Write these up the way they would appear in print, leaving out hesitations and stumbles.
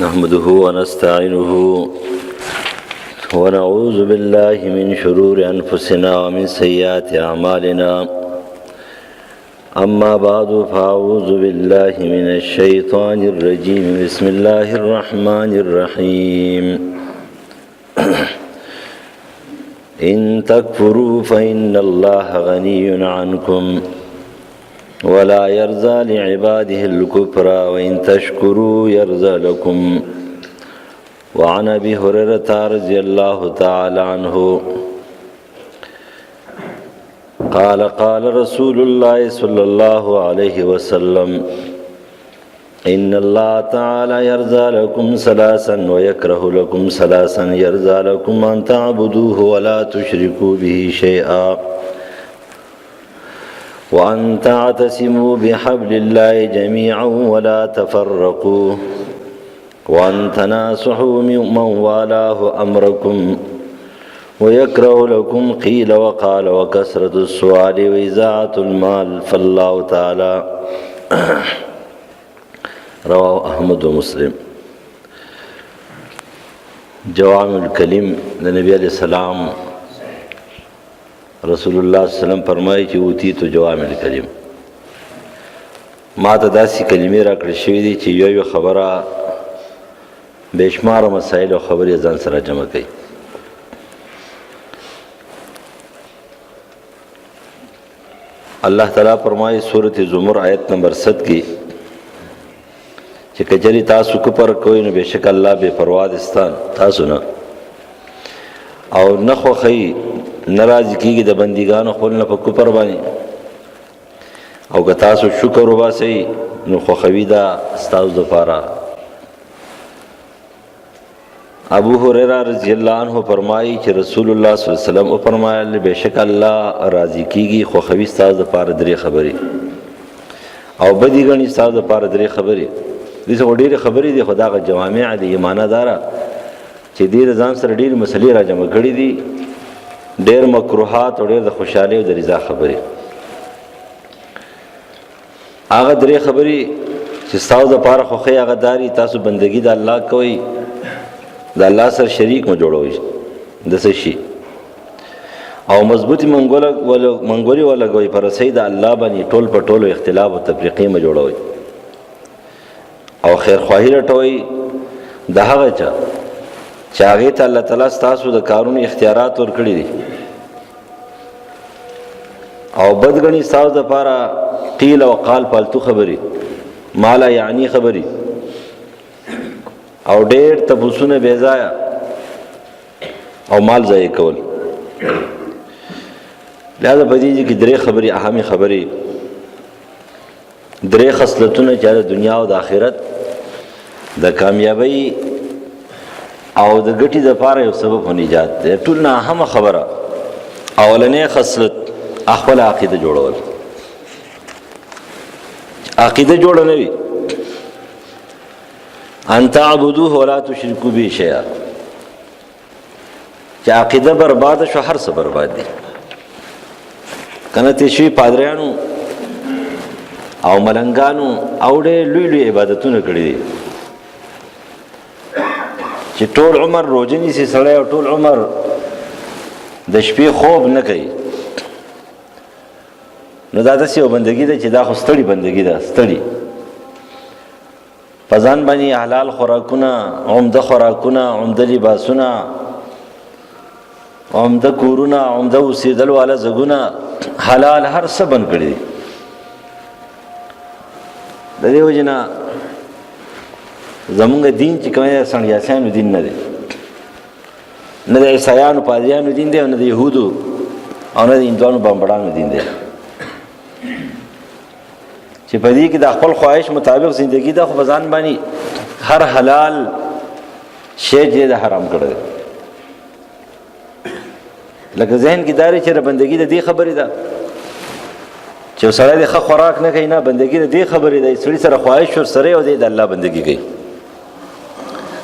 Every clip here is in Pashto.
نحمده ونستعينه ونعوذ بالله من شرور أنفسنا ومن سيئات أعمالنا أما بعد فأعوذ بالله من الشيطان الرجيم بسم الله الرحمن الرحيم إن تكفروا فإن الله غني عنكم ولا يرضى لعباده الكفر وإن تشكروا يرضى لكم وعن أبي هريرة رضي الله تعالى عنه قال قال رسول الله صلى الله عليه وسلم إن الله تعالى يرضى لكم ثلاثا ويكره لكم ثلاثا يرضى لكم أن تعبدوه ولا تشركوا به شيئا وأن تعتصموا بحبل الله جميعا ولا تفرقوا وأن تناصحوا من والاه أمركم ويكره لكم قيل وقال وكثرة السؤال وإذاعة المال فالله تعالى رواه أحمد ومسلم. جوامع الکلم د نبی علیہ السلام رسول الله صلی الله علیه وسلم فرمایي چې اوتیتو جوامع الکلم، ما ته داسې کلمې راکړل شوي دي چې یو خبره بېشماره مسایل او خبرې ځان سره جمع کوي. الله تعالی فرمایي سورۃ زمر آیت نمبر 7 کې چې کجری تاسو کفر کوئ نو بېشک الله بې پروا دستان تاسو نه او نه خوښوي ناراض کیږي د بندګانو خپل نه په کفر باندې، او که تاسو شکر وباسئ نو خوښوي دا ستاسو دپاره. ابو هريره رضی الله عنه فرمایي چې رسول الله صلی الله علیه وسلم فرمایل بېشک الله راضي کیږي خوښوي ستاسو دپاره درې خبرې او بدې ګڼي ستاسو دپاره درې خبرې. دې څه ډېرې خبرې دي خو دا هغه جوامع دي ایمانه داره چې دې د ځان سره ډېرې مسلې را جمع کړي دي، ډېر مکروهات او ډېر د خوشحالۍ او د رضا خبرې. هغه درې خبرې چې ستاسو دپاره خوښۍ هغه داري تاسو بندګي د الله کوئ، د الله سره شریک مه جوړوئ د څه شي، او مضبوطې منګولې ولګوئ په رسۍ د الله باندې، ټول په ټولو اختلاف او تفریقې مه جوړوئ، او خیرخواهي لټوئ د هغه چا چې هغې ته الله تعالی ستاسو د کارونو اختیارات ورکړي دي، او بد ګڼي ستاسو دپاره قیل او قال پالتو خبرې، ما لا یعنی خبرې، او ډېر تپوسونه بې ځایه او مال ضایع کول. لہذا په دې کې درې خبرې اهمې خبرې، درې خصلتونه چې د دنیا او د آخرت د کامیابۍ او د ګټې دپاره یو سبب و نجات دی. ټول نه اهمه خبره اولنۍ خصلت خپله عقیده جوړول. عقیده جوړه نه وي ان تعبدوه ولا تشرکوا به شیئا، چې عقیده برباده شو هر څه برباد دي. کنه تشوی پادریانو او ملنګانو او ډېر لوی لوی عبادتونه کړي دي چې ټول عمر روزه نیسي سړی او ټول عمر د شپې خوب نه کوي، نو دا داسې یو بندګي ده چې دا خو ستړي بندګي ده، ستړي په ځان باندې حلال خوراکونه، عمده خوراکونه، عمده لباسونه، عمده کورونه، عمده اوسېدل والا ځګونه، حلال هر څه بند کړي دي. د دې وجې نه زمونږ دین چې کوم دی سنډیاسیانو دین نه دی، نه د عیسایانو پادریانو دین دی، او نه د یهودو او نه د هندوانو بمبړانو دین دی، چې په دې کې د خپل خواهش مطابق زندگی ده، خو په ځان باندې هر حلال شی چې د حرام کړی دی. لکه ذهن کې داري چې بندګي د دې خبرې ده چې سړی د ښه خوراک نه کوي، نه بندګي د دې خبرې ده سړي سره خواهش ورسره او د الله بندګي کوي،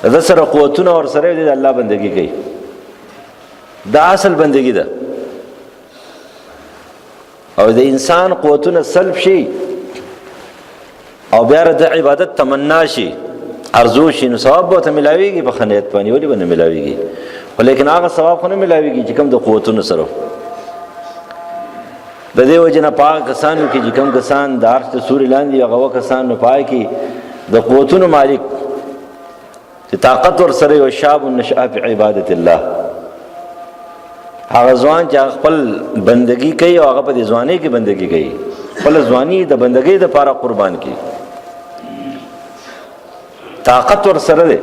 د سره قوتونه ورسره او د الله بندګي کوي. دا اصل بندګي ده. او د انسان قوتونه سلب شي او بیا د عبادت تمنا شي ارزو شي نو ثواب به ته ملاويږي په خنیت باندې ولې به نه ملاويږي ولیکن هغه ثواب خو نه ملاويږي چې کوم د قوتونو سره د دې وجه نه پاک کسانو کې چې کوم کسان د عرش د سوري لاندې هغه کسان نو پای کې د قوتونو مالک چې طاقت ور سره او شاب النشأ فی عبادت الله هغه ځوان چې خپل بندگی کوي او هغه په دې ځواني کې بندگی کوي خپل ځواني د بندگی د لپاره قربان کوي طاقت ور سره ده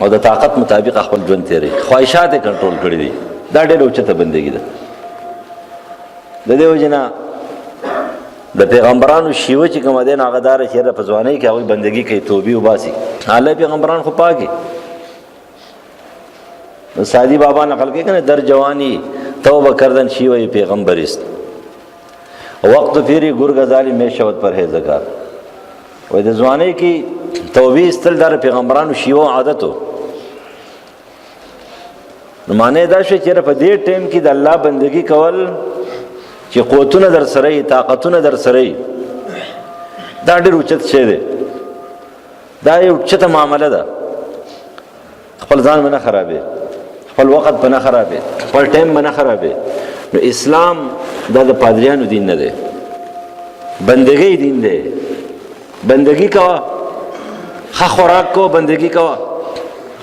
او د طاقت مطابق خپل ژوند تیری خواهشات کنټرول کړی دي دا ډېر اوچته بندگی ده د دې وجنه د پیغمبرانو شیوه چې کوم دین هغه دار چې په ځواني کې هغه بندگی کوي توبې وباسي الله پیغمبران خو پاکي سادی بابا نقل کوي کنه در جوانی توبه کردن شیوه پیغمبر است وقت فیری ګورګزالی می شوت پرهیزګار وای د ځواني کې توبې استل در پیغمبرانو شیوه عادتو نو معنی دا شو چې په دې ټیم کې د الله بندگی کول چې قوتونه در سره طاقتونه در سره دا ډېر اوچت شی دی دا یو اوچته معامله ده خپل ځان نه خرابې خپل وخت نه خرابې خپل ټیم نه خرابې نو اسلام دا د پادریانو دین نه دی بندګۍ دین دی بندګي کوا خ خوراک کو بندګي کوا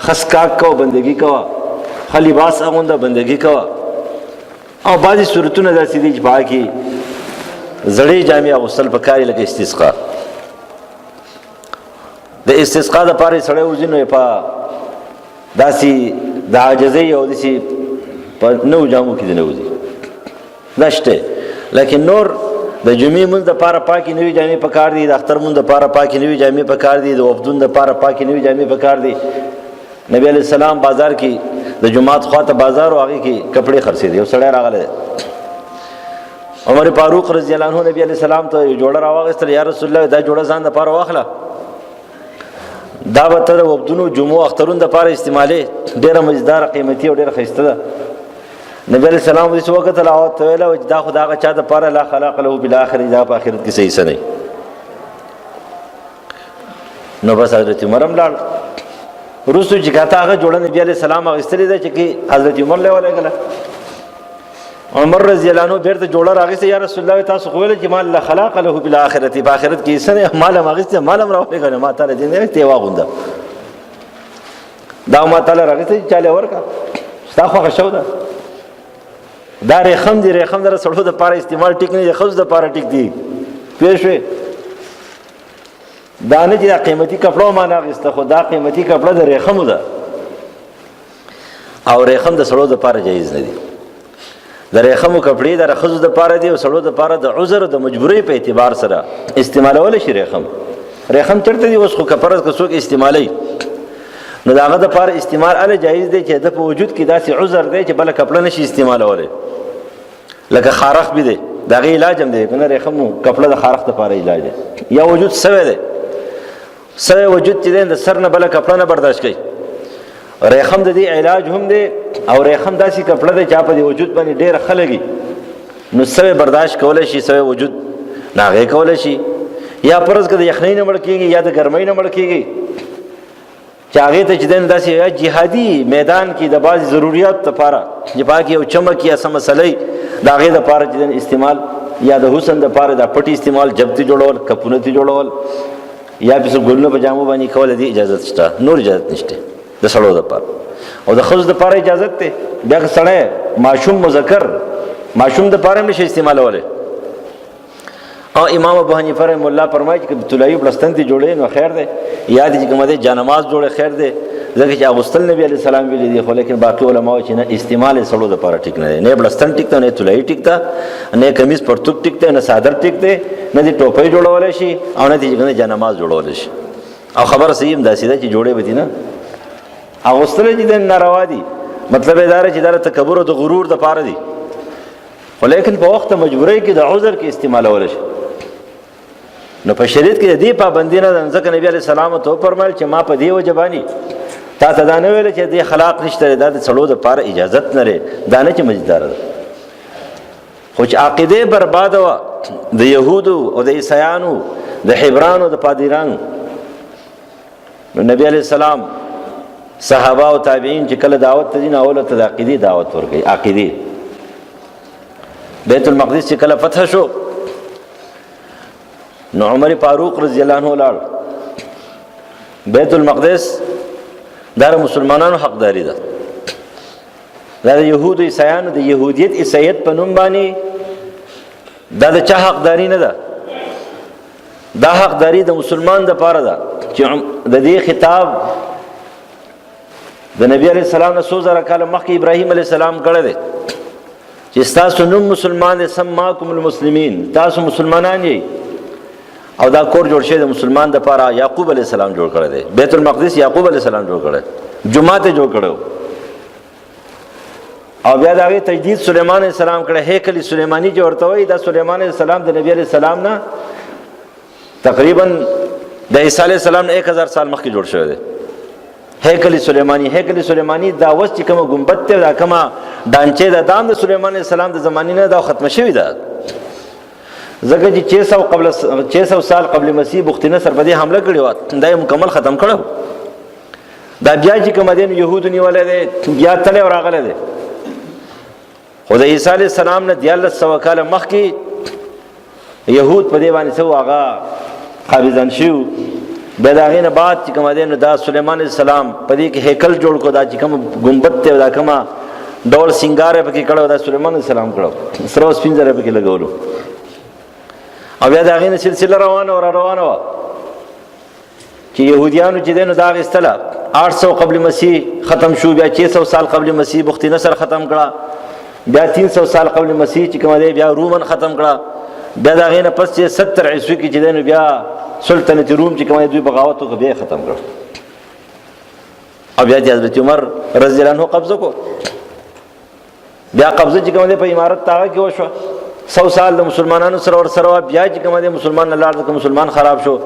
خسکاک کو بندګي کوا خ لباس اغونده بندګي کوا او بعضی صورتونه داسې دي چې باقي زړې جامې اغوستل پکاري لکه استسقا د استسقا د پاره سړی وځي نو په داسې د عاجزۍ او داسې په نو جامو کې نه وځي نشته لیکن نور د جمعې مونږ د پاره پاکي نوې جامې پکار دي د اختر مونږ د پاره پاکي نوې جامې پکار دي د وفدون د پاره پاکي نوې جامې پکار دي نبی علیہ السلام بازار کې د جمعات خواته بازار او هغه کې کپڑے خرڅې دي او سړی راغله عمر فاروق رضی الله عنه نبی علیہ السلام ته جوړه راوغستل یا رسول الله دا جوړه ځان د پاره واخله دا به تر وبدونو جمعو اخترون د پاره استعمالي ډیره مزدار قیمتي او ډیره خسته ده نبی علیہ السلام دې وخت تلاوت ویله او دا خدای چا د پاره لا خلق له بالاخره دا په آخرت کې صحیح سنه نو بس حضرت عمر هم لاړ روسو چې کاته هغه جوړه نبی علیہ السلام غستلې ده چې حضرت عمر له ولګله عمر رضی الله عنه بیرته جوړه راغسته یا رسول الله تاسو خو ویل چې مال لا خلاق له بالاخره په آخرت کې سنه مال مغسته مال راولګله ما تعالی دې نه ته واغونده دا ما تعالی راغسته چاله ورکا ستا خو شو ده دا رخم دی رخم در سړو د پاره استعمال ټیک نه خو د پاره ټیک دی پېښې دا نه چې قیمتي کپړو معنا غسته خو دا قیمتي کپړه د رخم ده او رخم د سړو د پاره جایز نه دی د رخم کپړې د رخص د پاره دی او سړو د پاره د عذر او د مجبورۍ په اعتبار سره استعمالول شي رخم چرته دی اوس خو کپرز که څوک استعمالي نو داغه د پاره استعمال ال جایز دی چې د په وجود کې داسې عذر دی چې بل کپړه نشي استعمالوله لکه خارخ به دی داغه علاج هم دی کنه رخم کپړه د خارخ د پاره علاج دی یا وجود سوي دی سوي وجود چې د سر نه بل کپړه نه برداشت کوي رخم د دې علاج هم دی او رخم داسې کپړه دی چې په دې وجود باندې ډېر خلګي نو سوي برداشت کولای شي سوي وجود ناغه کولای شي یا پرز کې د یخنۍ نه مړ کیږي یا د ګرمۍ نه مړ کیږي چاغه ته چې داسې جهادي میدان کې د بعض ضرورت لپاره چې پاکي او چمک یا سم مسلې داغه د لپاره چې استعمال یا د حسن د لپاره د پټي استعمال جبتي جوړول کپونه تی جوړول یا په ګلونو پجامو باندې کول دي اجازه شته نور اجازه نشته د سړو د لپاره او د خصوص د لپاره اجازه ته بیا سړی معشوم مذکر معشوم د لپاره نشي استعمالوله او امام ابو حنیفه رحم الله فرمایي چې طلایي بلستان ته جوړې نو خیر دی یاد چې کومه جانماز جوړه خیر دی ځکه چې اغوستل نبی علیہ السلام ویلي دي خو لیکن باقي علما چې نه استعمال سړو د لپاره ټیک نه دی نه بلستان ټیک ته نه طلایي ټیک ته نه کمیز پرتوک ټیک ته نه صادر ټیک ته نه دی ټوپۍ جوړول شي او نه دی جانماز جوړول شي او خبر صحیح داسې ده چې جوړې بدی نه اغوستل چې د ناروا دي مطلب اداره چې د تکبر او د غرور د لپاره دي خو لیکن په وخت مجبورۍ کې د عذر کې استعمالول شي نو په شریعت کې دې پابندی نه ځکه نبی علیہ السلام ته فرمایل چې ما په دې وجبانی تا ته دا نه ویل چې دې خلاق نشته د څلو د پاره اجازت نه لري دا نه چې مجدار ده خو چې عقیده برباد و د يهودو او د عیسایانو د حبرانو د پادیرانو نو نبی علیہ السلام صحابه او تابعین چې کله دعوت ته دین اوله ته د عقیدې دعوت ورکړي. عقیدې بیت المقدس چې کله فتح شو نو عمر فاروق رضی الله عنه لاړ. بیت المقدس دا مسلمانانو حقداری ده. دا د يهودو عیسایانو د يهودیت عیسایت په نوم باندې دا د چا حقداری نه ده. دا حقداری د مسلمان د پاره ده چې د دې خطاب د نبی علیہ السلام نه 100 کال مخکې ابراهیم علیہ السلام کړی دی چې تاسو نوم مسلمان دي، سماکم المسلمین، تاسو مسلمانان یې. او دا کور جوړ شوی د مسلمان د پاره یعقوب علیہ السلام جوړ کړی دی. بیت المقدس یعقوب علیہ السلام جوړ کړی، جمعه ته جوړ کړو. او بیا دا غي تجدید سليمان علیہ السلام کړه، هیکل سلیمانی جوړته وي. دا سليمان علیہ السلام د نبی علیہ السلام نه تقریبا د عیسی علیہ السلام نه 1000 سال مخکې جوړ شوی دی. هیکل سلیمانی دا وس چې کومه ګمبد ته دا کومه دانچې د دام د سليمان علیہ السلام د زمانې نه دا ختم شوی ده. ځکه چې 600 سال قبل مسیح بخت نصر په دې حمله کړې و، دا مکمل ختم کړو. دا بیا چې کوم دین يهود نیولې ده بیا تله راغله ده. خو د عیسی علیہ السلام نه 1400 کال مخکې يهود په دې باندې سو هغه قابضان شو. بیا دا غینه بعد چې کوم دین دا سليمان علیہ السلام په دې کې هیکل جوړ کو، دا چې کوم ګمبد ته دا کومه ډول سنگار پکې کړو، دا سليمان علیہ السلام کړو، سره سپینځره پکې لګولو. او بیا دا غینه سلسله روانه و چې يهوديانو چې دینو دا غستله 800 قبل مسیح ختم شو، بیا 600 سال قبل مسیح بخت نصر ختم کړه، بیا 300 سال قبل مسیح چې کوم دی بیا رومن ختم کړه. بیا دا غینه پس چې 70 عیسوی کې چې دینو بیا سلطنت روم چې کوم دوی بغاوت وکړ بیا ختم کړ. او بیا حضرت عمر رضی الله عنه قبضه کو. بیا قبضه چې کوم دی په امارت تاغه کې وشو. 100 سال د مسلمانانو سره ور سره بیا چې کوم دی مسلمان نه لاړ، د مسلمان خراب شو.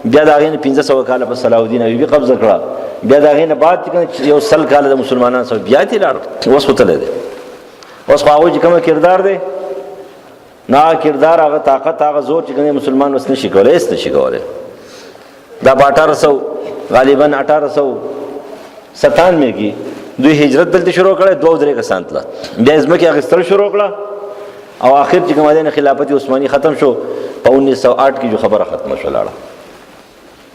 بیا دا غینه 1500 کال په صلاح الدین ایوبی قبضه کړه. بیا دا غینه بعد چې یو سل کال د مسلمانانو سره بیا تی لاړ. اوس وته دی، اوس هغه چې کوم کردار دی نا کردار هغه طاقت هغه زور چې کوم مسلمان وس نشي کولای، است نشي کولای. دا 1800 غالبا 1897 کې دوی هجرت دلته شروع کړه، 2-3 کسان تل بیا ځمکه اغستل شروع کړه. او اخر چې کوم دین خلافت عثماني ختم شو په 1908 کې جو خبره ختمه شو لاړه.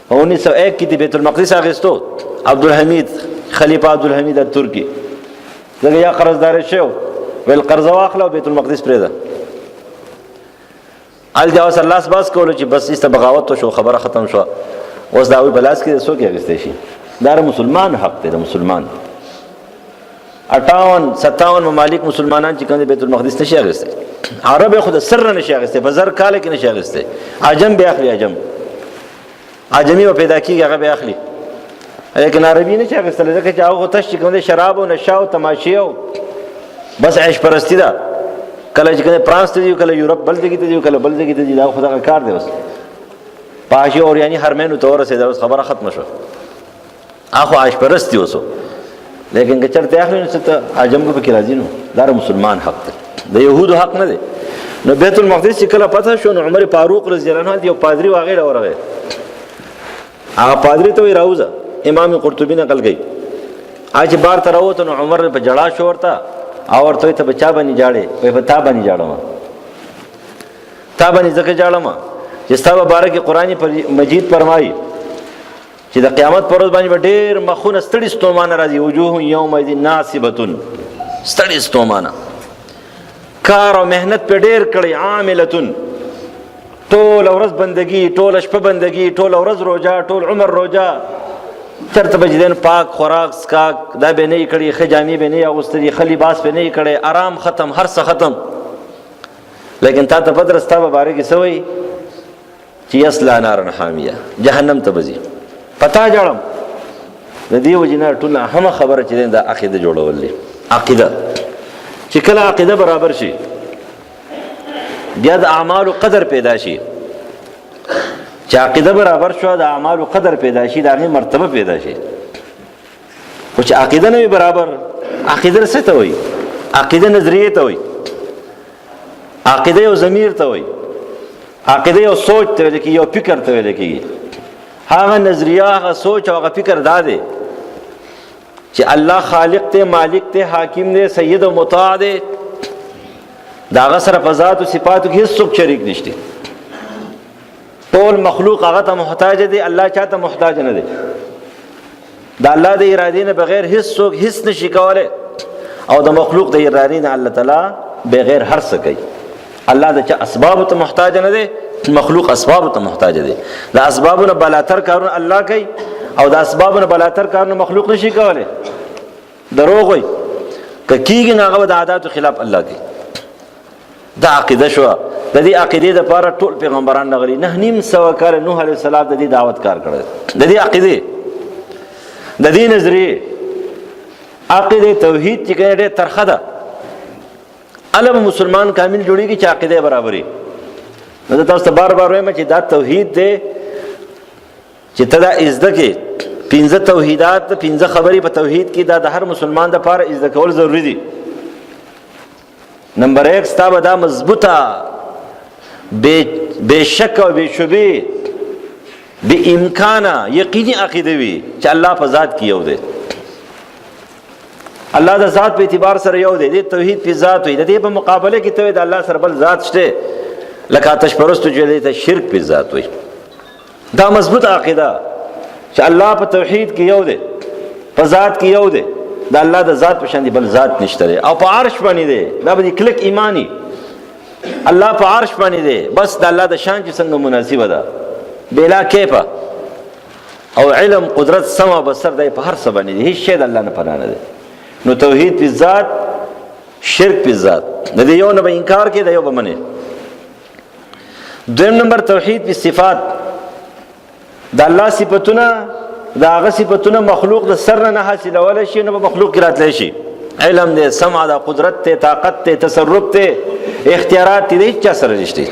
په 1901 کې د بیت المقدس اغستو عبدالحمید خلیفہ عبدالحمید ترکی دغه یا قرضدار شو ول قرض واخلو بیت المقدس پرېده. ال جواز الله سباس کولو چې بس است بغاوت شو خبره ختم شو. اوس دا وی بلاس کې څوک اغستې شي؟ دا مسلمان حق دی، د مسلمان 58-57 ممالک مسلمانان چې کوم بیت المقدس نشي اغسته. عرب خود سر نشي اغسته، بازار کال کې نشي اغسته. عجم به اخلي، عجمی و پیدا کیږي هغه به اخلي، لیکن عربي نشي اغسته ځکه چې هغه تش کوم شراب او نشه او تماشې او بس عيش پرستی ده. کله چې فرانس ته دی، کله یورپ بل ځای ته دی، کله بل ځای ته دی، دا خدای کار دی. بس پاشي اور یعنی هرمنو تور رسیدل، خبره ختم شو. اخو عيش پرستی وسو، لیکن که چرته اخلي نو ته عجم به کې راځي. نو دا مسلمان حق دی، د يهودو حق نه دی. نو بیت المقدس چې کله پته شو نو عمر فاروق رضی الله عنه یو پادری واغې ورغی. هغه پادری ته راوځه، امام قرطبی نقل کوي. اج بار تر راوته نو عمر په جړا شو ورته او ورته ته بچا باندې جاړي، په تا باندې جاړم، تا باندې ځکه جاړم چې ستا مبارک قرآن مجید فرمایي چې د قیامت پر ورځ باندې ډېر مخونه ستړي ستومانه راځي. وجوه یومئذ ناصبه، ستړي ستومانه، کار او مهنت په ډېر کړی. عاملتون، ټول ورځ بندگی، ټول شپه بندگی، ټول ورځ روزه، ټول عمر روزه، چرته بجدن پاک خوراک سکاک دا به نه کړی، خجامي به نه اغوستلی، خلی باس به نه کړی، آرام ختم، هر څه ختم. لیکن تا ته پدر ستا مبارک سوی چې یصلا نارن حامیه، جهنم ته بځي. پتا جوړم د دې وجنه ټول هم خبره چې دا عقیده جوړول دي. عقیده چې کله عقیده برابر شي بیا د اعمالو قدر پیدا شي. چې عقیده برابر شو د اعمالو قدر پیدا شي، دغه مرتبه پیدا شي. او چې عقیده نه برابر، عقیده څه ته وایي؟ عقیده نظریه ته وایي، عقیده یو ضمیر ته وایي، عقیده یو سوچ ته وایي، یو فکر ته وایي. هغه نظریه، هغه سوچ او هغه فکر دا دی چې الله خالق ته، مالک ته، حاکم دی، سید او مطاع دی. دا هغه سره په ذات او صفاتو کې هیڅ څوک شریک نشته. ټول مخلوق هغه ته محتاج دی، الله چاته محتاج نه دی. دا الله د ارادې نه بغیر هیڅ څوک هیڅ نشي کولی، او د مخلوق د ارادې نه الله تعالی بغیر هر څه کوي. الله د چا اسباب ته محتاج نه دی، مخلوق اسباب ته محتاج دی. د اسبابونو بالاتر کارونه الله کوي، او د اسبابونو بالاتر کارونه مخلوق نشي کولی. دروغ وي که کېږي نو هغه د عاداتو خلاف الله کوي. دا عقیده شوه. د دې عقیدې دپاره ټول پیغمبران راغلي. 9.5 کاله نوح علیه السلام د دې دعوت کار کړی. د دې عقیدې، د دې نظریې، عقیده توحید چې کوي ډېره ترخه ده. هله به مسلمان کامل جوړېږي چې عقیده برابري. نو زه تاسو ته بار بار وایم چې دا توحید دی چې ته دا زده کې 15 توحیدات، 15 خبرې په توحید کې، دا د هر مسلمان دپاره زده کول ضروري دي. نمبر 1 ستا به دا مضبوطه بے شک او بے شبه بے امکانه یقیني عقیده وي چې الله په ذات کې یو دی. الله د ذات په اعتبار سره یو دی. د توحید په ذات وي. د دې په مقابله کې ته د الله سره بل ذات شته، لکه آتش پرستو چې ته شرک په ذات وي. دا مضبوط عقیده چې الله په توحید کې یو دی، په ذات کې یو دی، د الله د ذات په شان دی بل ذات نشته دی، او په عرش باندې دی. دا به کلک ایمانی الله په عرش باندې دی، بس د الله د شان چې څنګه مناسبه ده، بلا کیفه. او علم، قدرت، سمع، بصر دی په هر څه باندې دی. هیڅ شی د الله نه پناه نه دی. نو توحید په ذات، شرک په ذات، د دې یو نه به انکار کې، د یو به منې. دویم نمبر توحید په صفات. د الله صفتونه، د هغه صفتونه مخلوق د سر نه حاصلولی شي، نو به مخلوق کې راتلی شي. علم دی، سمع ده، قدرت دی، طاقت دی، تصرف دی، اختیارات دی، هیڅ چا سره نشته.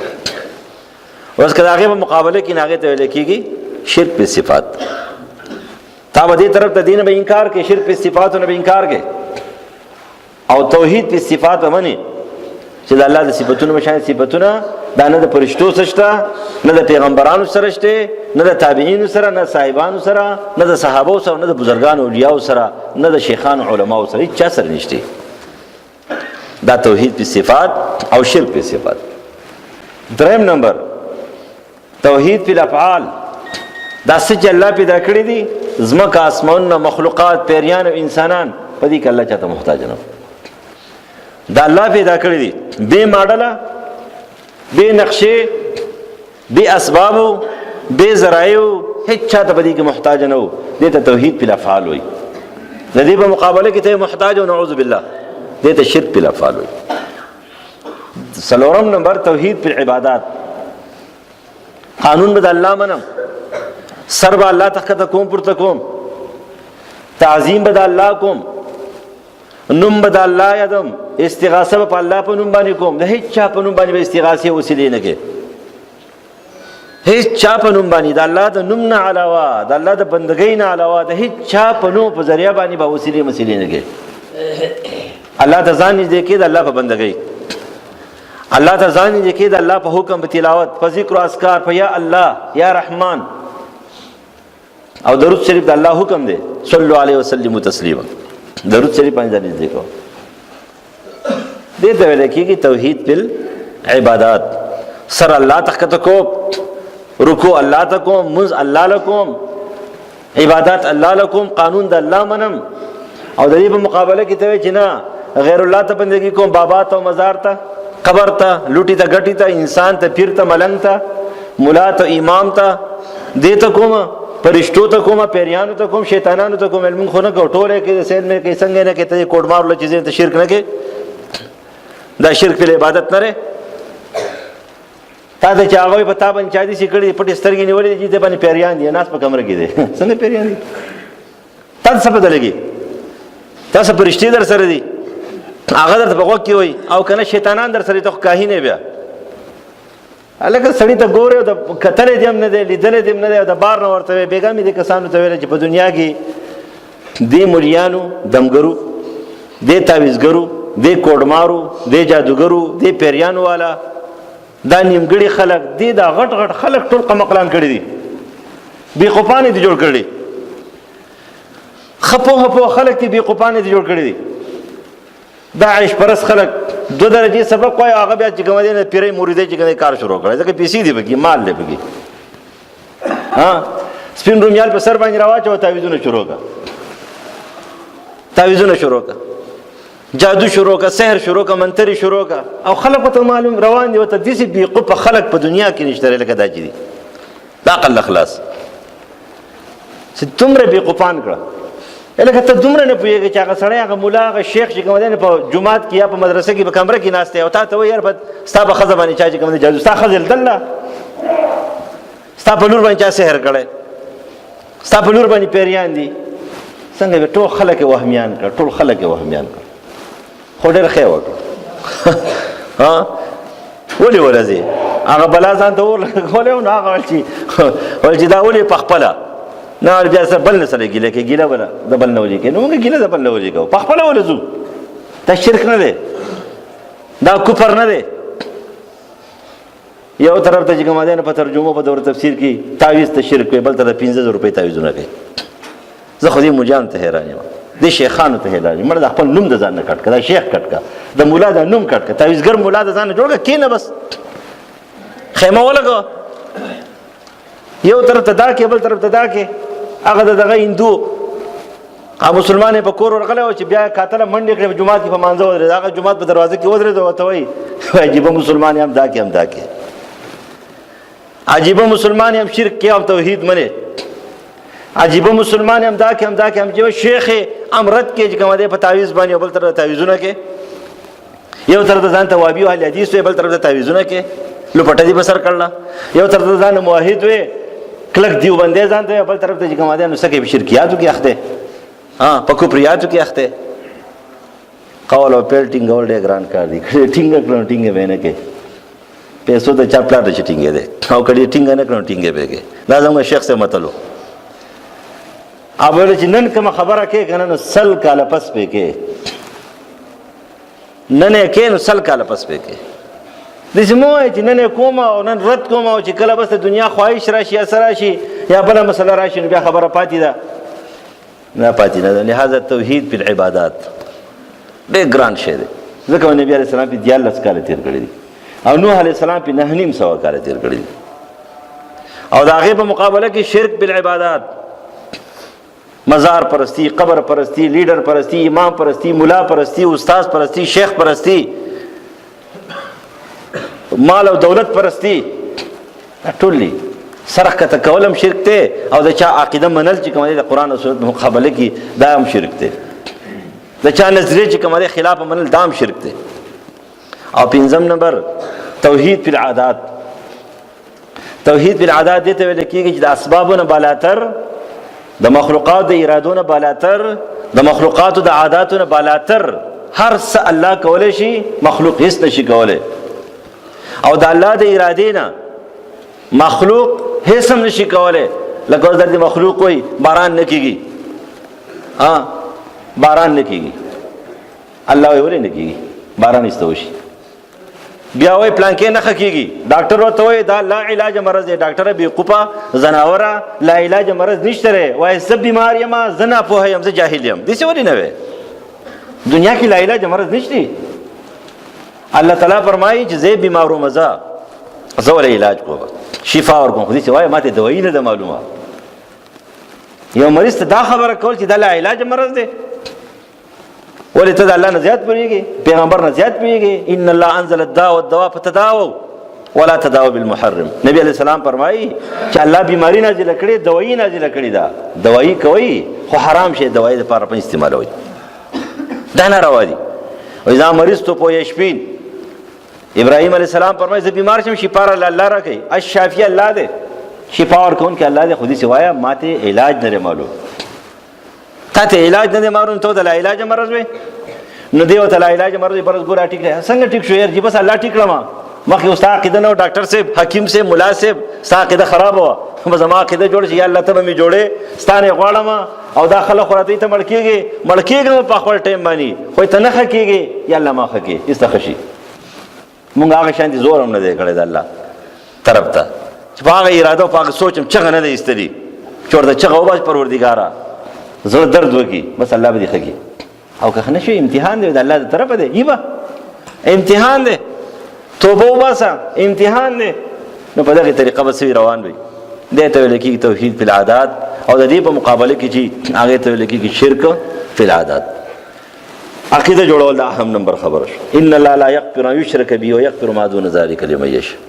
اوس که د هغې په مقابله کې هغې ته ویلی کېږي شرک په صفات. تا به دې طرف ته دې نه به انکار کې، شرک په صفاتو نه به انکار کې، او توحید په صفات به منې چې د الله د صفتونو په شان صفتونه دا نه د فرشتو سره شته، نه د پیغمبرانو سره شته، نه د تابعینو سره، نه صاحبانو سره، نه د صحابو سره، نه د بزرګانو اولیاو سره، نه د شیخانو علماو سره، هیڅ چا سره نشته. دا توحید په صفات او شرک په صفات. دریم نمبر توحید په الافعال. دا څه چې الله پیدا کړي دي، ځمکه، اسمانونه، مخلوقات، پیریان او انسانان، په دې کې الله چاته محتاج نه. دا الله پیدا کړي دي بې ماډله، بې نقشې، بې اسبابو، بې ذرایعو، هیڅ چاته په دې کې محتاج نه و. دې ته توحید په الافعال وایي. د دې په مقابله کې ته محتاج او نعوذ بالله، دې ته شرک په الافعال وایي. څلورم نمبر توحید په عبادات. قانون به د الله منم، سر به الله ته کوم پورته کوم، تعظیم به د الله کوم، نوم به د الله یادم، استغاثه به په الله په نوم باندې کوم. د هیڅ چا په نوم باندې به استغاثې وسیلې نه کوي. هیڅ چا په نوم باندې د الله د نوم نه علاوه، د الله د بندګۍ نه علاوه، د هیڅ چا په نوم په ذریعه باندې به وسیلې مسیلې نه کوي. الله ته ځان نږدې کړي د الله په بندګۍ، الله ته ځان نږدې کړي د الله په حکم، په تلاوت، په ذکر او اذکار، په یا الله، یا رحمان. او درود شریف د الله حکم دی، صلو علیه وسلم تسلیما. درود شریف باندې ځان نږدې کوه. دې ته ویل کېږي توحید په عبادات. سر الله ته ښکته کوم، رکوع الله ته کوم، منځ الله له کوم، عبادات الله له کوم، قانون د الله منم. او د دې په مقابله کې ته وایې چې نه، غیر الله ته بندګي کوم، بابا ته، مزار ته، قبر ته، لوټي ته، ګټي ته، انسان ته، پیر ته، ملنګ ته، مولا ته، امام ته، دې ته کوم، فرشتو ته کوم، پیریانو ته کوم، شیطانانو ته کوم. علم خو نه کو، ټوله کې سین مې کې څنګه نه کې ته کوډ مارو چیزیں ته شرک نه کې. دا شرک په عبادت نه لري. تا ته چې هغه په تا باندې چا دي سکړي پټې سترګې نیولې دي، دې باندې پیریان دي، ناس په کمره کې دي. څنګه پیریان دي؟ تاسو څه پته لګي؟ تاسو فرشتي در سره دي، هغه درته په غوږ کې وایي، او کنه شیطانان در سره ته کاهین بیا. هلکه سړي ته ګورې او د کتلې دې هم نه دی، لیدلې دې هم نه دی، او د بار نه ورته وایي. بېګا مې دې کسانو ته ویل چې په دنیا کې دې مریانو، دمګرو، دې تعویذګرو، دې کوډمارو، دې جادوګرو، دې پیریانو والا، دا نیمګړي خلک، دې دا غټ غټ خلک ټول قمقلان کړي دي. بیوقوفان دي جوړ کړي، خپو خلک دي بیوقوفان دي جوړ کړي دي. دا عیش پرست خلک 2 درجې سبق وایي، هغه بیا چې کوم دي پیرې مریدۍ چې کوم کار شروع کړي، ځکه پیسې دي پکې، مال دی پکې. ها سپین رومیال په سر باندې راواچو، تعویذونه شروع کړه، تعویذونه شروع کړه، جادو شروع کړه، سحر شروع کړه، منتري شروع کړه، او خلک ته معلوم روان دي. وته دې بیوقوف خلک په دنیا کې نشته لکه دا چې دي. دا عقل اخلاص چې دومره بیوقوفان کړه، لکه ته دومره نه پوهېږې چې هغه سړی، هغه مولا، هغه شیخ چې کوم دی په جومات کې یا په مدرسه کې په کمره کې ناست دی، او تا ته وایي یار ستا په ښځه باندې چا چې کوم دی جادو، ستا ښځې لیدله، ستا په لور باندې چا سحر کړی، ستا په لور باندې پیریان دي. څنګه به ټول خلک یې وهمیان کړ، ټول خلک یې وهمیان کړ، خو ډېر ښه یې وکړ. ولې ورځې هغه بلا ځان ته ورلګولی و، نو هغه ویل چې دا ولې په خپله نه بیا سره بل نه سره ګیله کوي، ګیله بله د بل نه ولې کوي. نو موږ ګیله د بل نه ولې کوو، په خپله ولې ځو. دا شرک نه دی، دا کفر نه دی. یو طرف ته چې کوم دی په ترجمو په دور تفسیر کې تعویذ ته شرک کوي، بل طرف 15,000 روپۍ تعویذونه کوي. زه خو دې مجان ته حیران یم، دې شیخانو ته حیران یم. مړه د خپل نوم د ځان نه کټ کړه، دا شیخ کټ کړه، د مولا د نوم کټ کړه، تعویذګر مولا د ځان نه جوړ کړه، کښېنه بس خیمه ولګوه. یو طرف ته دا کې، بل طرف ته دا کې. هغه دغه هندو مسلمان په کور ورغلی و چې بیا کاتله منډې کړې په جومات کې په مانځه ودرېد. هغه جومات په دروازه کې ودرېد، ورته وایي عجیبه مسلمان هم دا کې هم دا کې، عجیبه مسلمان هم شرک کې هم توحید منې، عجیبه مسلمان هم دا کې هم دا کې هم چې شیخ امرت کې چې کوم دی په تعویذ باندې، بل طرف تعویذونه کې. یو طرف ته ځان ته وابي او اهل حدیث وي، بل طرف ته تعویذونه کې لپټه دي په سر کړله. یو طرف ته ځان موحد وي، کلک دیوبندی ځان ته، بل طرف ته چې کوم دی نو سکه په شرکیاتو کې اخته، په کفریاتو کې اخته. قول او پیل ټینګول ډېر ګران کار دی، ټینګ کړو ټینګ به نه کې، پیسو ته چا پلاټ چې ټینګ دی، او کړي ټینګ نه کړو ټینګ به کې. دا زموږ شیخ سے مطلب اوبل چې نن کوم خبره کې کنه نو سل کاله پس به کې، نن کې نو سل کاله پس به کې. د سموي چې نن کوم او نن رد کوم، او چې کله بس د دنیا خواهش راشي یا سره راشي یا بل مسله راشي، نو بیا خبره پاتې ده نه پاتې نه ده. لہذا توحید په عبادت ډېر ګران شی دی، ځکه نبی علیه السلام په 14 کاله تیر کړي دي، او نوح علیه السلام په 9.5 کاله تیر کړي دي. او د هغې په مقابله کې شرک بالعبادات، مزار پرستی، قبر پرستی، لیډر پرستی، امام پرستی، مولا پرستی، استاد پرستی، شیخ پرستی، مال او دولت پرستی، ټول سرخ کته کولم شرک ته. او د چا عقیده منل چې کوم د قرآن او سنت مقابله کې دا هم شرک ته. د چا نظریه چې کوم د خلاف منل دا هم شرک ته. او 5 نمبر توحید فی العادات. توحید فی العادات دې ته ویل کېږي چې د اسبابونو بالاتر، د مخلوقات د ارادونو بالاتر، د مخلوقاتو د عاداتونو بالاتر هر څه الله کولی شي، مخلوق هیڅ نشي کولی. او د الله د ارادې نه مخلوق هیڅ هم نشي کولی. لکه اوس د مخلوق وایي باران نه کېږي، باران نه کېږي، الله وایي ولې نه کېږي، باران ایسته وشي. بیا وایي پلانکې نښه کېږي، ډاکټر ورته وایي دا لا علاج مرض دی، ډاکټره بېوقوفه زناوره لا علاج مرض نشته دی، وایي زه بیمار یم، زه ناپوهه یم، زه جاهل یم. داسې ولې نه وی؟ دنیا کې لا علاج مرض نشته. الله تعالی فرمایي چې زه بیمار وم، زه ولې علاج کوم، شفا ورکوم. خو داسې وایي ما ته دوایي نه ده معلومه. یو مریض ته دا خبره کول چې دا لا علاج مرض دی، ولې ته د الله نه زیات پوهېږې، پیغمبر نه زیات پوهېږې. ان الله انزل الداء والدواء فتداووا ولا تداووا بالمحرم. نبی علیہ السلام فرمایي چې الله بیماری نازله کړې، دوایي نازله کړې ده، دوایي کوي خو حرام شي دوایي لپاره په استعمالوي، دا ناروا دي. واذا مرضت فاشفين. ابراهیم علیہ السلام فرمایي زه بیمار شم شفا را الله راکوي، الشافي الله دی، شفا ورکوونکی الله دی. خو داسې وایه ما ته علاج نه دی معلوم، تا ته علاج نه دی معلوم، ته د لا علاج مرض وې. نو دی ورته لا علاج مرض وي، برس ګوره ټیک دی. څنګه ټیک شو یار؟ بس الله ټیک کړم، مخکې اوس تا عقیده نه و، ډاکټر صاحب، حکیم صاحب، ملا صاحب، ستا عقیده خرابه وه، بس زما عقیده جوړه چې یا الله ته به مې جوړې، ستا نه یې غواړم. او دا خلک خو راته ته مړ کېږي، مړ کېږم په خپل ټایم باندې، خو ته نه ښه کېږې، یا الله ما ښه کړې، هېڅ ته ښه شي. مونږ هغه شانتې زور هم نه دی کړی د الله طرف ته، چې په هغه اراده او په هغه سوچ هم چغه نه دی ایستلي. چې ورته چغه وباس پروردګاره زړه درد وکړي بس الله به دې ښه کړي او که ښه نه شي امتحان دی د الله د طرفه دی یبه امتحان دی توبه وباسه امتحان دی نو په دغه طریقه به سوي روان وي دې ته ویل کېږي توحید فی العادات او د دې په مقابله کې چې هغې ته ویل کېږي شرک فی العادات عقیده جوړول د اهم نمبر خبره شو ان الله لا یغفر ان یشرک به ویغفر ما دون ذلک لمن یشاء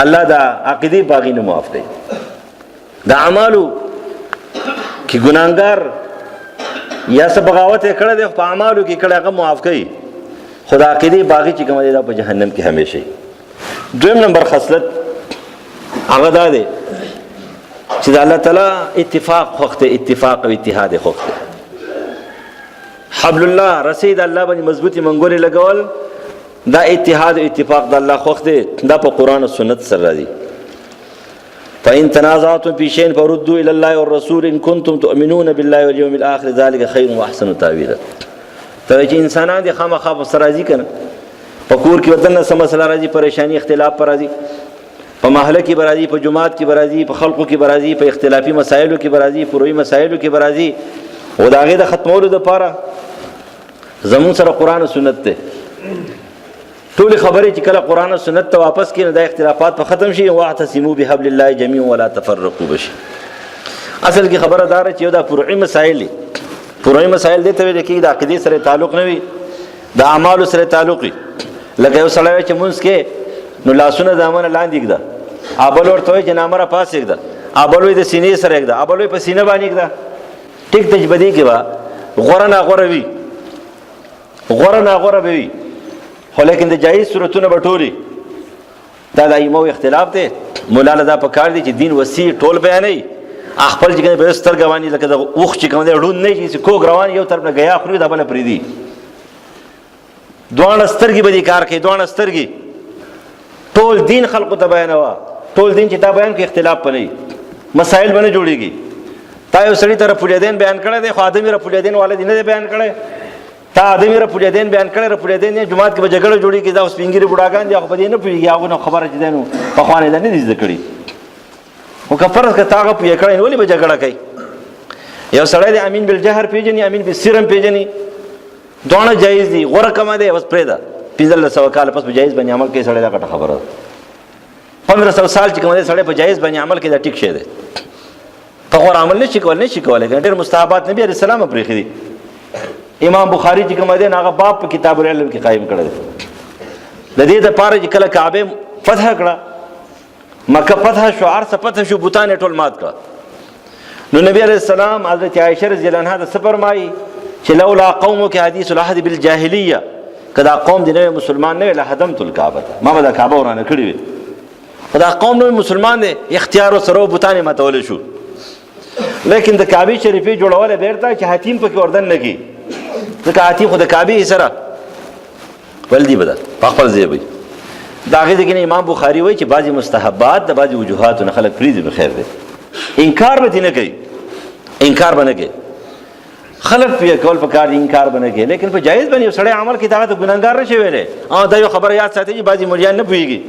الله دا عقیدې باغی نه معاف کوي د اعمالو کې ګناهګار یا څه بغاوت یې کړی دی په اعمالو کې کړی هغه معاف کوي خو د عقیدې باغی چې کومه دی دا په جهنم کې همیشه دویم نمبر خصلت هغه دا دی چې د الله تعالی اتفاق خوښ دی اتفاق او اتحاد یې خوښ دی حبل الله رسید الله باندې مضبوطی منګوري لګول دا اتحاد او اتفاق د الله خوښ دی دا په قرآن او سنت سره راځي فإن تنازعتم في شيء فردوا إلى الله والرسول إن كنتم تؤمنون بالله واليوم الآخر ذلك خير وأحسن تأويلا ته چې انسانان دي خامخا په سر راځي کنه په کور کې وطن سم مسله راځي پریشانی اختلاف پر راځي په محله کې برازي په جماعت کې برازي په خلقو کې برازي په اختلافي مسایلو کې برازي فروعي مسایلو کې برازي او دا غي د ختمولو لپاره زمون سره قرآن او سنت ته ټول خبرې چې کله قرآن او سنت ته واپس کینې د اختلافات په ختم شي واعتصموا بحبل الله جميعا ولا تفرقوا بشي اصل کې خبره دار چې یو د فروعي مسایل فروعي مسایل دي ته ویل کېږي د عقیدې سره تعلق نه وي د اعمالو سره تعلق وي لکه یو سړی چې مونږ کې نو لاسونه دامن لاندې کړه ابل ورته وي چې نامره پاس کړه ابل وي د سینې سره کړه ابل وي په سینې باندې کړه ټیک تجبدي کې وا غوړه نه غوړه وي غوړه نه غوړه وي خو لیکن د جایز صورتونه بټوري دا د ایمو اختلاف دی مولا له دا په کار دی چې دین وسیع ټول بیانوي خپل چې به سترګې وانی لکه د اوخ چې کوم دی ړوند نه چې کوګ روان یو طرف نه غیا خوري دا بل پری دی دوه سترګې به دي کار کوي دوه سترګې ټول دین خلقو ته بیانوا ټول دین چې تا بیان کې اختلاف پني مسائل باندې جوړيږي تا یو سړی طرف فلیدین بیان کړی دی خو ادمي رب فلیدین والد نه بیان کړی تا ادمي رب فلیدین بیان کړی رب فلیدین جماعت کې به جګړه جوړيږي دا اوس پینګری بډاګان دي خو په دې نه پیږي هغه نو خبره چې دینو په خوانې ده نه دي ذکرې او کفر که تاغه پی کړی ولې به جګړه کوي یو سړی دی امین بالجهر پیژني امین بالسرم پیژني دوه جایز دي غوړه کما دی بس پرې ده 1500 کال پس په جایز باندې عمل کوي سړی دا کټه خبره 1500 سال چې کوم دی سړی په جایز باندې عمل کوي دا ټیک شه دی په غوړ عمل نشي کولای ډېر مستحبات نبی عليه السلام پرې خدي امام بخاری چې کوم دی هغه باب په کتاب العلم کې قائم کړی دی د دې لپاره چې کله کعبه فتح کړه مکه فتح شو عرصه فتح شو بوتان ټول مات کړه نو نبی عليه السلام حضرت عائشه رضی الله عنها د سفر مای چې لولا قومك حديث العهد بالجاهليه کدا قوم دی نه مسلمان نه له هدمت الكعبه ما به دا کعبه ورانه کړی وي خدا قوم نو مسلمان دی اختیار سره بوتان ماتول شو لیکن د کعبه شریفه جوړول بیرته چې حتیم پکې وردن لګي ځکه حتیم خو د کعبه سره ولدي بده په خپل ځای وي دا غي دغه امام بخاری وایي چې بعضی مستحبات د بعضی وجوهات نه خلق فریض به خیر دي انکار به نه کوي انکار به نه کوي خلق په کول په کار انکار به نه کوي لیکن په جایز باندې سړی عمل کې دا ته ګناګار نشي ویلې دا یو خبره یاد ساتي چې بعضی مليان نه پويږي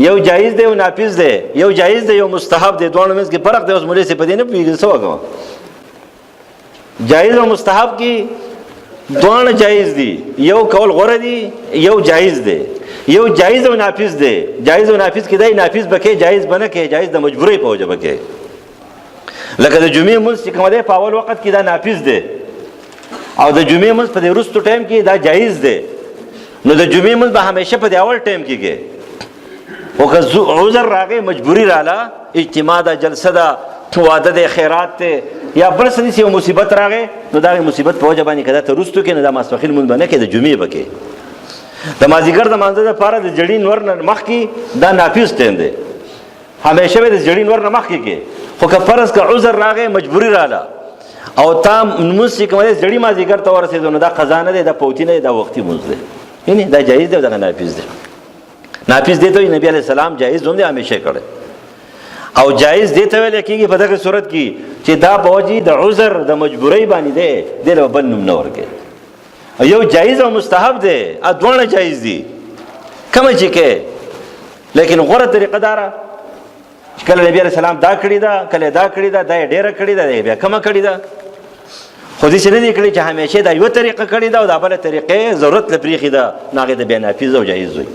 یو جایز دی او ناپیز دی یو جایز دی یو مستحب دی دوه منځ کې فرق دی اوس مولوی سي په دې نه پويږي څه وکړم جایز او مستحب کې دوه جایز دي یو کول غوړه دي یو جایز دی یو جایز او نافذ دی جایز او نافذ کې دی نافذ بکې جایز بنه کې جایز د مجبورۍ په وجه بکې لکه د جمعې منځ چې کوم دی په اول وخت کې دا نافذ دی او د جمعې منځ په دې وروستو ټایم کې دا جایز دی نو د جمعې منځ به همیشه په دې اول ټایم کې کې او که عذر راغی مجبوری رااله اجتماع ده جلسه ده واده د خیرات ته یا بل څه نسی مصیبت راغی نو دا مصیبت په وجه باندې کده ته وروستو کې نه د ماسپخیل مونږ باندې کې د جمعې بکې د مازیګر د مانځه لپاره د جړی نور مخ کې دا نافذ ټیم دی همیشه به د جړی نور مخ کې خو که فرض که عذر راغی مجبوری رااله او تا موږ کوم د جړی مازیګر ته ورسېدو نو دا قضا نه دی دا پوتی نه دا وختي موږ دی یعنی دا جایز دی دا نافذ دی نافذ دی ته نبی علیہ السلام جایز هم دی همیشه کړی او جایز دی ته ویل کېږي په دغه صورت کې چې دا بوجي د عذر د مجبورۍ باندې دی دله بل نوم نه ورکړي یو جایز او مستحب دی ا دوه جایز دي کوم چې کې لیکن غوړه طریقه دارا چې کله نبی علیه السلام دا کړې ده، کله دا کړې ده، دا یې ډېره کړې ده، بیا کمه کړې ده. خو داسې نه دی کړی چې همیشه دا یوه طریقه کړې ده او دا بله طریقې ضرورت له پرېښې ده، نو هغې ته بیا نافظ او جایز وي.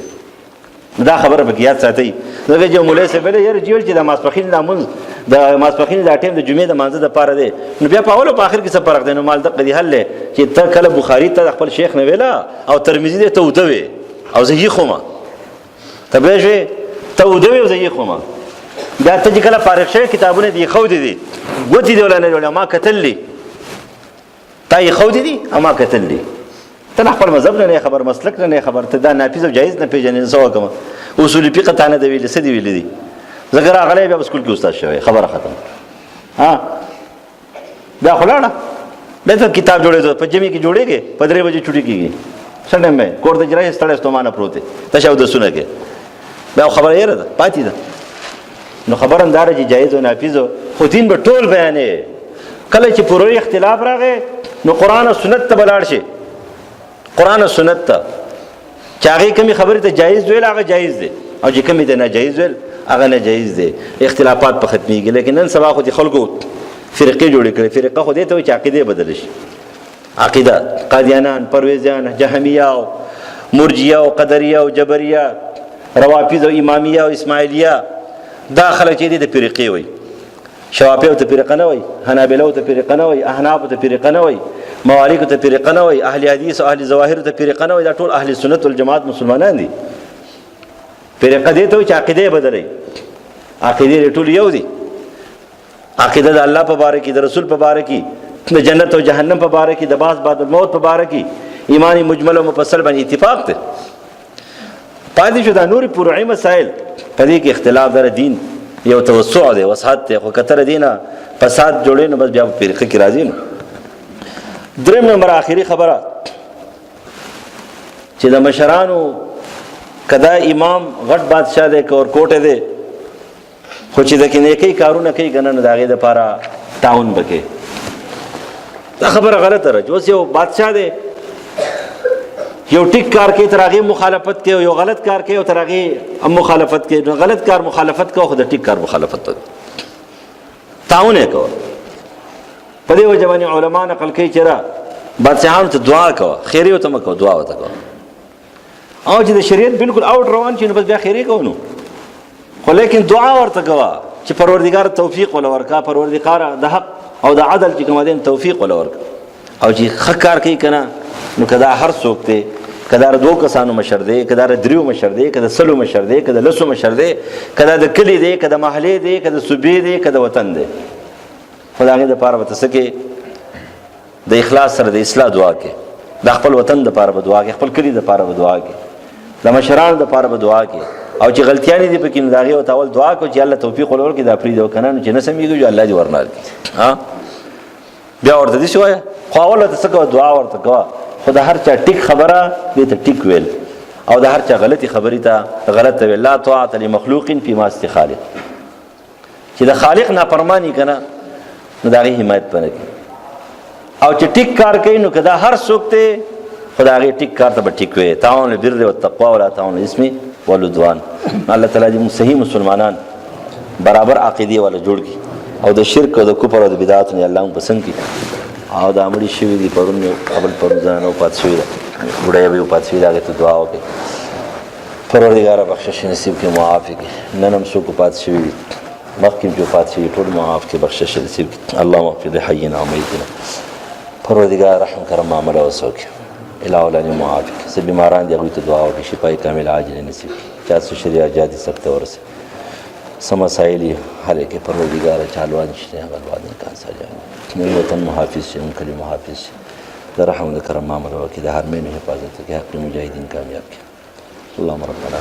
دا خبره پکې یاد ساتئ. ځکه چې مولوي صاحب ویلې یاره چې ویل چې د ماسپښین دا لمونځ د ماسپښین دا ټایم د جمعې د لمانځه دپاره دی، نو بیا په اول او په آخر کې څه فرق دی؟ نو مال دقه دې حل دی چې ته کله بخاري ته د خپل شیخ نه ویله او ترمذي دی ته اوده وې او زه یخومه، ته پوه شوې، ته اوده وې او زه یخومه. بیا ته چې کله فارغ شوې کتابونه دې ایښودي دي، ګوتې دې ولا نه ویلې، ما کتل دي، تا ایښودي دي او ما کتل دي. ته نه خپل مذهب نه خبر، مسلک نه خبر، ته دا نافظ او جایز نه پېژنې. څه وکړم؟ اصول فقه تا نه دی ویلي، څه دي ویلي دي؟ ځکه راغلی بیا په سکول کې استاد شوی، خبره ختم. بیا خو لاړه، بیا ته کتاب جوړېدو، په جمعې کې جوړېږي، په 3 بجې چوټي کېږي، څه ټایم دی کور ته چې راشې ستړی ستومانه پروت دی، تشه اودسونه کې، بیا خبره یېره ده پاتې ده. نو خبره هم دا ده چې جایز او نافظ خو دین به ټول بیانې. کله چې پوروي اختلاف راغی نو قرآن او سنت ته به لاړ شي، قرآن او سنت ته چې هغې کومې خبرې ته جایز ویل هغه جایز دی، او چې کومې ته ناجایز ویل هغه ناجایز دی. اختلافات په ختمېږي. لیکن نن سبا خو د خلکو فرقې جوړې کړې. فرقه خو دې ته وایي چې عقیدې بدله شي. عقیده قادیانان، پرویزیان، جهمیه او مرجیه او قدریه او جبریه، روافض او امامیه او اسماعیلیه، دا خلک چې دي د فرقې وایي. شوافیو ته فرقه نه وایي، حنابلو ته فرقه نه وایي، احنافو ته فرقه نه وایي، موالیکو ته فرقه نه وایي، اهل حدیث او اهل ظواهر ته فرقه نه وایي. دا ټول اهل سنت والجماعت مسلمانان دي. فرقه دې ته وایي چې عقیدې بدلوي. عقیدې ټول یو دي. عقیده د الله په باره کې، د رسول په باره کې، د جنت او جهنم په باره کې، د بعث بعد الموت په باره کې، ایمان مجمل او مفصل باندې اتفاق دی. پاتې شو دا نورې فروعي مسایل، په دې کې اختلاف در دین یو توسع دی، وسعت دی. خو که تر دې نه فساد جوړې نو بس بیا په فرقه کې راځي. نو درېیم نمبر آخري خبره چې د مشرانو کدا امام غټ بادشاه دی که ورکوټی دی، خو چې د نیکۍ کارونه کوي که نه نو د هغې دپاره تعاون به کوي. دا خبره غلطه ده چې اوس یو بادشاه دی، یو ټیک کار کوي تر هغې مخالفت کوي، یو غلط کار کوي او تر هغې هم مخالفت کوي. نو غلط کار مخالفت کوه، خو د ټیک کار مخالفت کوه، تعاون یې کوه. په دې وجه باندې علما نقل کوي چې را بادشاهانو ته دعا کوه، خیرې ورته مه کوه، دعا ورته کوه. او چې د شریعت بالکل اوټ روان شي نو بس بیا خیرې کوه نو، خو لیکن دعا ورته کوه چې پروردګار توفیق وله ورکړه، پروردګار د حق او د عدل چې کوم دی توفیق وله ورکړه. او چې ښه کار کوي که نه نو که دا هر څوک دی، که دا د 2 کسانو مشر دی، که دا د 3 مشر دی، که د 100 مشر دی، که د 10 مشر دی، که دا د کلي دی، که د محلې دی، که د صوبې دی، که د وطن دی، خو د هغې دپاره به ته څه کوې؟ د اخلاص سره د اصلاح دعا کوې، د خپل وطن دپاره به دعا کوې، خپل کلي دپاره به دعا کوې، د مشرانو دپاره به دعا کوې. او چې غلطیانې دي پکې نو د هغې ورته اول دعا کوو چې الله توفیق ولور کړي، دا پرېږده، که نه نو چې نه سمېږي جو الله دې ورنه کړي. بیا ورته داسې وایه، خو اول ورته څه کوه؟ دعا ورته کوه. خو د هر چا ټیک خبره دې ته ټیک ویل، او د هر چا غلطي خبرې ته غلط ویل. لا طاعة لمخلوق فی معصیة خالق. چې د خالق نافرماني که نه نو د هغې حمایت به نه کوي. او چې ټیک کار کوي نو که دا هر څوک دی خو د هغې ټیک کار ته به ټیک وی. تعاون البر والتقوی ولا تعاون الاسم والعدوان. الله تعالی دې صحیح مسلمانان برابر عقیدې والا جوړ کړي، او د شرک او د کفر او د بدعاتو نه الله هم پسند کړي. او دا مړي شوي دي، پرون قبل پرون ځان وفات شوي ده، بوډۍ به وفات شوي ده، هغې ته دعا وکړئ پروردګاره بخشش نصیب کړي، معاف کړي. نن هم څوک وفات شوي دي، مخکې چې وفات شوي ټول معاف کړي، بخشش نصیب کړي. اللهم اغفر لحینا ومیتنا. پروردګار رحم کرم معامله اوس وکړي، الهو العلیم معاف کړي. څه بیماران دي هغوی ته دعا وکړي، شفای کامل عاجل نصیب کړي. چا څه شریعت جادي سخته ورسوي، څه مسایل یې حل کړي. پروردګاره چې حلوان شته هغه حلوان امکان سره زموږ وطن محافظ شي، زموږ کلي محافظ شي. د رحم د کرم معامله وکړي، د حرمینو حفاظت وکړي، حق مجاهدین کامیاب کړي. اللهم ربنا